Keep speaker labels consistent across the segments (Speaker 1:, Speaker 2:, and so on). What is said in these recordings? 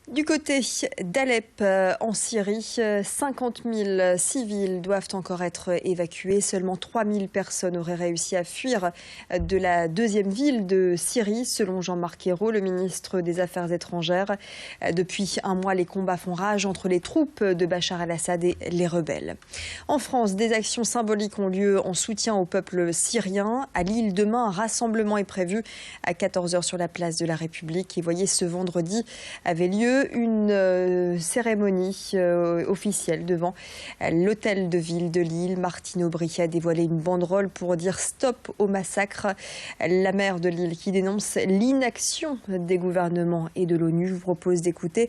Speaker 1: Du côté d'Alep, en Syrie, 50 000 civils doivent encore être évacués. Seulement 3 000 personnes auraient réussi à fuir de la deuxième ville de Syrie, selon Jean-Marc Ayrault, le ministre des Affaires étrangères. Depuis un mois, les combats font rage entre les troupes de Bachar el-Assad et les rebelles. En France, des actions symboliques ont lieu en soutien au peuple syrien. À Lille, demain, un rassemblement est prévu à 14 h sur la place de la République. Et voyez, ce vendredi avait lieu une cérémonie officielle devant l'hôtel de ville de Lille. Martine Aubry a dévoilé une banderole pour dire stop au massacre. La maire de Lille qui dénonce l'inaction des gouvernements et de l'ONU. Je vous propose d'écouter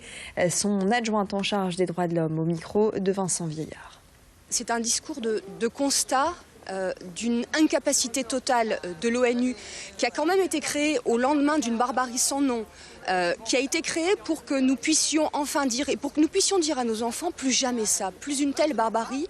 Speaker 1: son adjointe en charge des droits de l'homme au micro de Vincent Vieillard.
Speaker 2: C'est un discours de constat d'une incapacité totale de l'ONU qui a quand même été créée au lendemain d'une barbarie sans nom, qui a été créée pour que nous puissions enfin dire et pour que nous puissions dire à nos enfants plus jamais ça, plus une telle barbarie.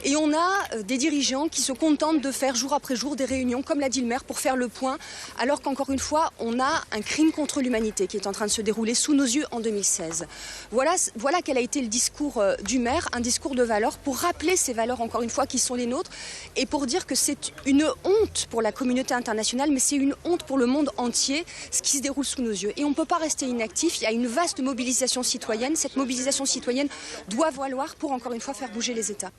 Speaker 2: Et on a des dirigeants qui se contentent de faire jour après jour des réunions, comme l'a dit le maire, pour faire le point, alors qu'encore une fois, on a un crime contre l'humanité qui est en train de se dérouler sous nos yeux en 2016. Voilà quel a été le discours du maire, un discours de valeurs pour rappeler ces valeurs encore une fois qui sont les nôtres et pour dire que c'est une honte pour la communauté internationale, mais c'est une honte pour le monde entier, ce qui se déroule sous nos yeux. Et on ne peut pas rester inactif, il y a une vaste mobilisation citoyenne. Cette mobilisation citoyenne doit valoir pour encore une fois faire bouger les États.